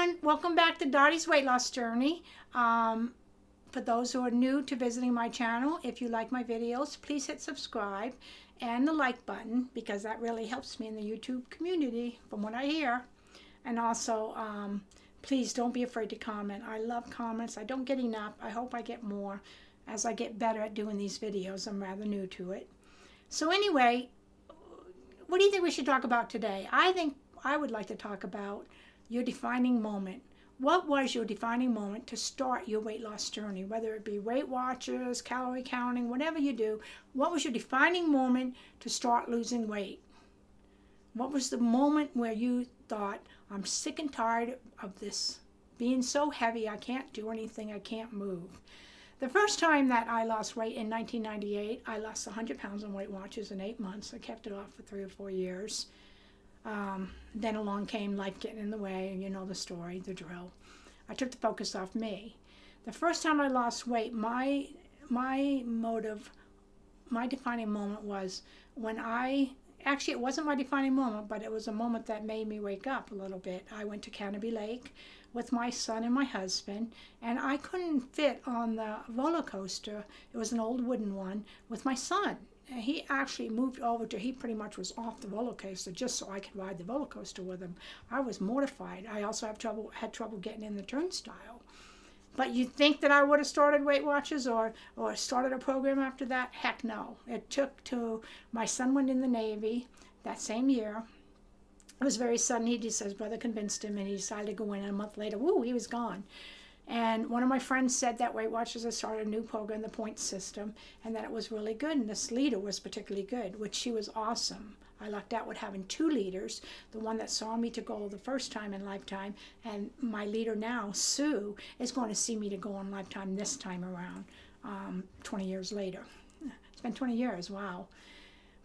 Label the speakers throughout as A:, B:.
A: everyone, welcome back to Dottie's Weight Loss Journey. For those who are new to visiting my channel, if you like my videos, please hit subscribe and the like button because that really helps me in the YouTube community from what I hear. And also, please don't be afraid to comment. I love comments. I don't get enough. I hope I get more as I get better at doing these videos. I'm rather new to it. So anyway, what do you think we should talk about today? I think I would like to talk about your defining moment. What was your defining moment to start your weight loss journey? Whether it be Weight Watchers, calorie counting, whatever you do, what was your defining moment to start losing weight? What was the moment where you thought, I'm sick and tired of this being so heavy, I can't do anything, I can't move? The first time that I lost weight in 1998, I lost 100 pounds on Weight Watchers in 8 months. I kept it off for 3 or 4 years. Then along came life getting in the way, and you know the story, the drill. I took the focus off me. The first time I lost weight, my motive, my defining moment was when actually it wasn't my defining moment, but it was a moment that made me wake up a little bit. I went to Canopy Lake with my son and my husband, and I couldn't fit on the roller coaster. It was an old wooden one with my son. And he actually moved over to, he pretty much was off the roller coaster just so I could ride the roller coaster with him. I was mortified. I also had trouble getting in the turnstile. But you'd think that I would have started Weight Watchers or started a program after that? Heck no. It took to, my son went in the Navy that same year. It was very sudden. He just, his brother convinced him and he decided to go in, and a month later, woo, he was gone. And one of my friends said that Weight Watchers had started a new program, the point system, and that it was really good. And this leader was particularly good, which she was awesome. I lucked out with having 2 leaders, the one that saw me to goal the first time in Lifetime, and my leader now, Sue, is going to see me to go on Lifetime this time around, 20 years later. It's been 20 years, wow.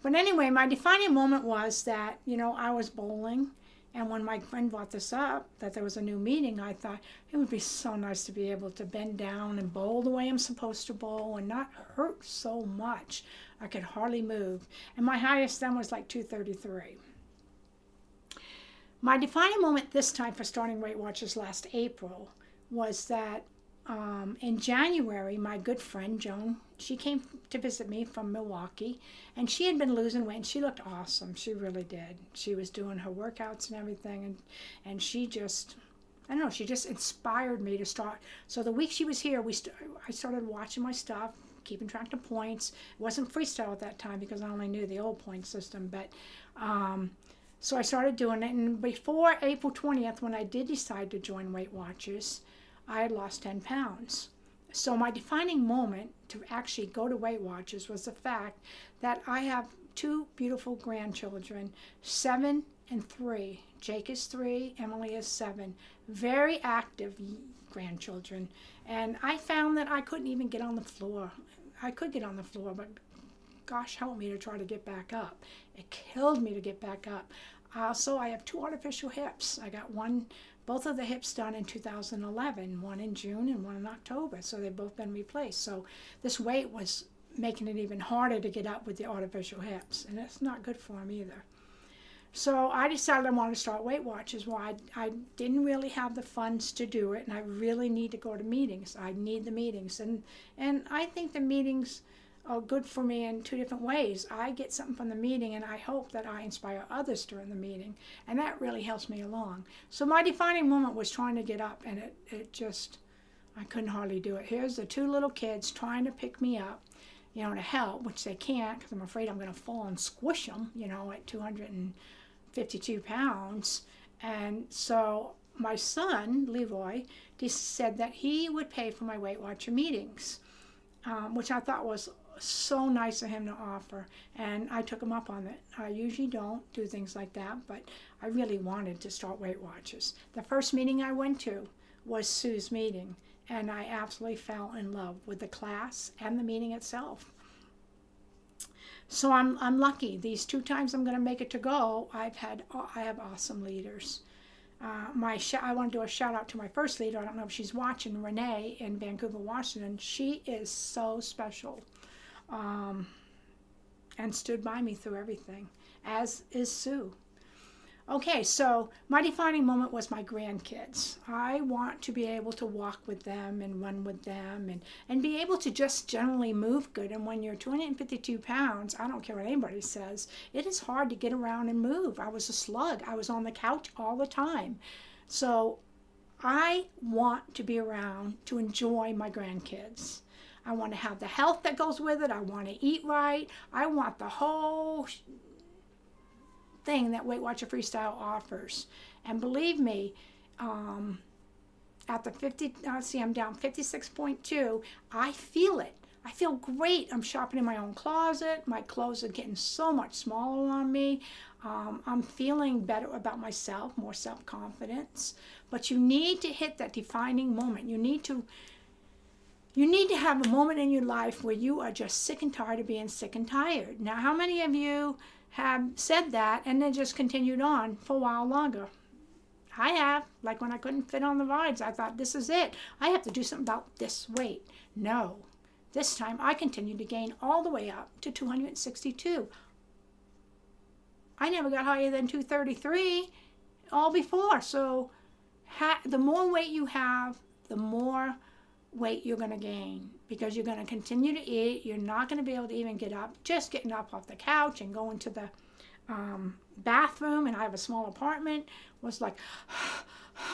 A: But anyway, my defining moment was that, you know, I was bowling. And when my friend brought this up, that there was a new meeting, I thought it would be so nice to be able to bend down and bowl the way I'm supposed to bowl and not hurt so much. I could hardly move. And my highest then was like 233. My defining moment this time for starting Weight Watchers last April was that in January, my good friend Joan, she came to visit me from Milwaukee, and she had been losing weight, and she looked awesome. She really did. She was doing her workouts and everything, and she just, I don't know, she just inspired me to start. So the week she was here, I started watching my stuff, keeping track of points. It wasn't freestyle at that time because I only knew the old point system, but so I started doing it, and before April 20th, when I did decide to join Weight Watchers, I had lost 10 pounds. So my defining moment to actually go to Weight Watchers was the fact that I have 2 beautiful grandchildren, 7 and 3. Jake is 3, Emily is 7. Very active grandchildren. And I found that I couldn't even get on the floor. I could get on the floor, but gosh help me to try to get back up. It killed me to get back up. Also, I have 2 artificial hips. I got both of the hips done in 2011, one in June and one in October, so they've both been replaced. So this weight was making it even harder to get up with the artificial hips, and it's not good for them either. So I decided I wanted to start Weight Watchers. Well, I didn't really have the funds to do it, and I really need to go to meetings. I need the meetings, and I think the meetings are good for me in 2 different ways. I get something from the meeting, and I hope that I inspire others during the meeting, and that really helps me along. So my defining moment was trying to get up, and it just, I couldn't hardly do it. Here's the 2 little kids trying to pick me up, you know, to help, which they can't because I'm afraid I'm going to fall and squish them, you know, at 252 pounds. And so my son, Leroy, said that he would pay for my Weight Watcher meetings, which I thought was so nice of him to offer, and I took him up on it. I usually don't do things like that, but I really wanted to start Weight Watchers. The first meeting I went to was Sue's meeting, and I absolutely fell in love with the class and the meeting itself. So I'm lucky. These 2 times I'm going to make it to go, I have awesome leaders. I want to do a shout out to my first leader. I don't know if she's watching, Renee in Vancouver, Washington. She is so special. And stood by me through everything, as is Sue. Okay, so my defining moment was my grandkids. I want to be able to walk with them and run with them and be able to just generally move good. And when you're 252 pounds, I don't care what anybody says, it is hard to get around and move. I was a slug. I was on the couch all the time. So I want to be around to enjoy my grandkids. I want to have the health that goes with it. I want to eat right. I want the whole thing that Weight Watcher Freestyle offers. And believe me, at the 50, I'm down 56.2, I feel it. I feel great. I'm shopping in my own closet. My clothes are getting so much smaller on me. I'm feeling better about myself, more self-confidence. But you need to hit that defining moment. You need to have a moment in your life where you are just sick and tired of being sick and tired. Now, how many of you have said that and then just continued on for a while longer? I have. Like when I couldn't fit on the rides, I thought, this is it. I have to do something about this weight. No. This time I continued to gain all the way up to 262. I never got higher than 233 all before. So the more weight you have, the more weight you're going to gain, because you're going to continue to eat. You're not going to be able to even get up. Just getting up off the couch and going to the bathroom, and I have a small apartment, was like,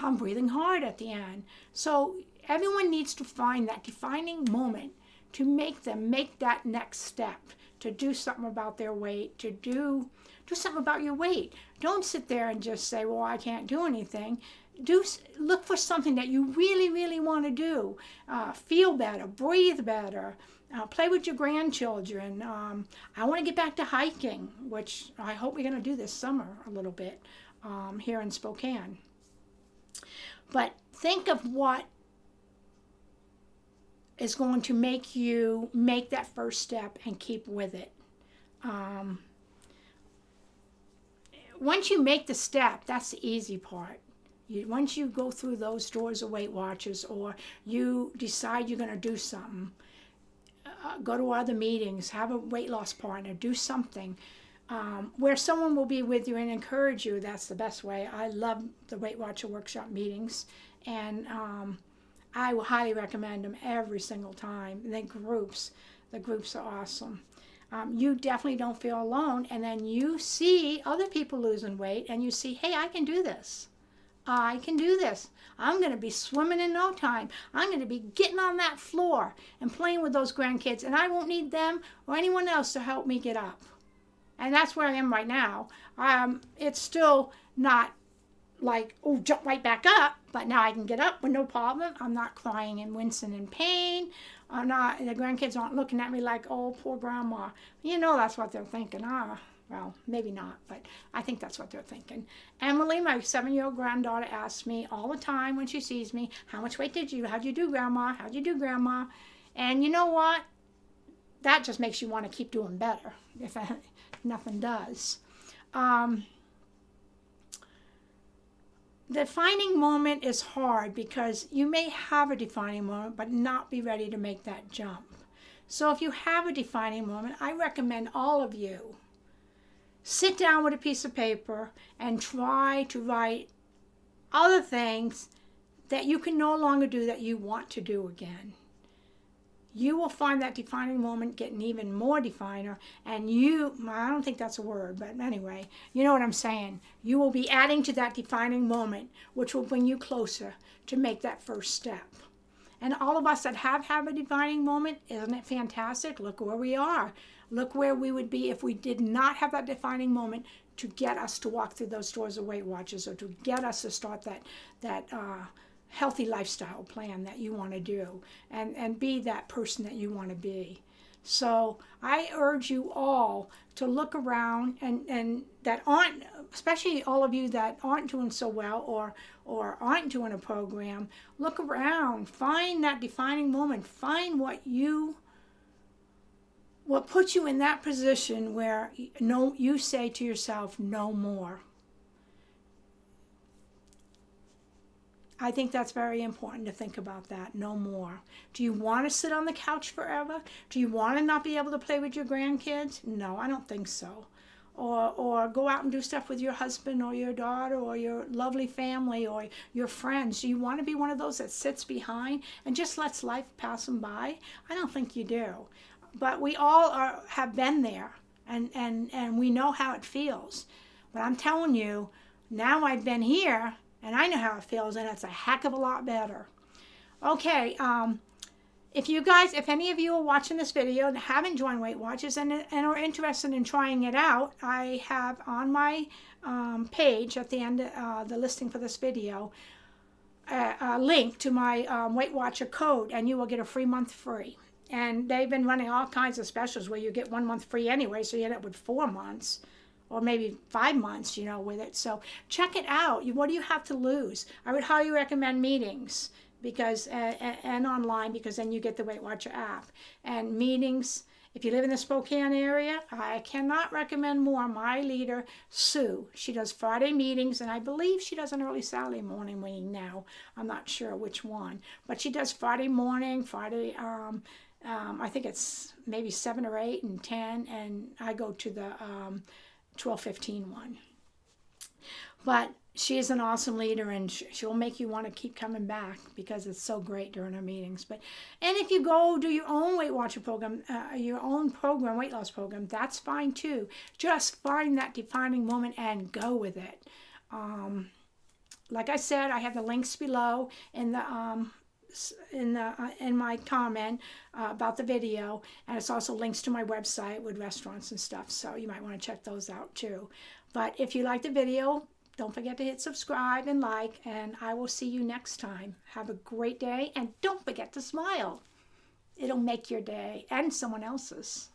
A: I'm breathing hard at the end. So everyone needs to find that defining moment to make them make that next step, to do something about their weight, to do something about your weight. Don't sit there and just say, well, I can't do anything. Look for something that you really, really want to do. Feel better, breathe better, play with your grandchildren. I want to get back to hiking, which I hope we're going to do this summer a little bit here in Spokane. But think of what is going to make you make that first step and keep with it. Once you make the step, that's the easy part. Once you go through those doors of Weight Watchers, or you decide you're going to do something, go to other meetings, have a weight loss partner, do something where someone will be with you and encourage you. That's the best way. I love the Weight Watcher workshop meetings, and I will highly recommend them every single time. And then the groups are awesome. You definitely don't feel alone, and then you see other people losing weight, and you see, hey, I can do this. I can do this. I'm going to be swimming in no time. I'm going to be getting on that floor and playing with those grandkids, and I won't need them or anyone else to help me get up. And that's where I am right now. It's still not like, oh, jump right back up, but now I can get up with no problem. I'm not crying and wincing in pain. The grandkids aren't looking at me like, oh, poor grandma. You know that's what they're thinking. Well, maybe not, but I think that's what they're thinking. Emily, my 7-year-old granddaughter, asks me all the time when she sees me, how much weight did you? How'd you do, Grandma? How'd you do, Grandma? And you know what? That just makes you want to keep doing better, if nothing does. The defining moment is hard because you may have a defining moment but not be ready to make that jump. So if you have a defining moment, I recommend all of you sit down with a piece of paper and try to write other things that you can no longer do that you want to do again. You will find that defining moment getting even more definer, and I don't think that's a word, but anyway, you know what I'm saying. You will be adding to that defining moment, which will bring you closer to make that first step. And all of us that have a defining moment, isn't it fantastic? Look where we are. Look where we would be if we did not have that defining moment to get us to walk through those doors of Weight Watchers, or to get us to start that healthy lifestyle plan that you want to do, and be that person that you want to be. So I urge you all to look around, and that aren't, especially all of you that aren't doing so well or aren't doing a program, look around, find that defining moment, find what puts you in that position where you say to yourself, no more. I think that's very important to think about that, no more. Do you want to sit on the couch forever? Do you want to not be able to play with your grandkids? No, I don't think so. or go out and do stuff with your husband or your daughter or your lovely family or your friends. Do you want to be one of those that sits behind and just lets life pass them by? I don't think you do. But we all have been there, and we know how it feels. But I'm telling you, now I've been here, and I know how it feels, and it's a heck of a lot better. Okay, if any of you are watching this video and haven't joined Weight Watchers and are interested in trying it out, I have on my page at the end, the listing for this video, a link to my Weight Watcher code, and you will get a free month free. And they've been running all kinds of specials where you get 1 month free anyway, so you end up with 4 months. Or maybe 5 months, with it. So check it out. What do you have to lose? I would highly recommend meetings because and online, because then you get the Weight Watcher app. And meetings, if you live in the Spokane area, I cannot recommend more. My leader, Sue, she does Friday meetings, and I believe she does an early Saturday morning meeting now. I'm not sure which one. But she does Friday morning, I think it's maybe 7 or 8 and 10, and I go to the 12:15 one. But she is an awesome leader, and she'll make you want to keep coming back because it's so great during her meetings. And if you go do your own Weight Watcher program, your own program, weight loss program, that's fine too. Just find that defining moment and go with it. Like I said, I have the links below in my comment about the video, and it's also links to my website with restaurants and stuff, so you might want to check those out too. But if you like the video, don't forget to hit subscribe and like, and I will see you next time. Have a great day, and don't forget to smile. It'll make your day and someone else's.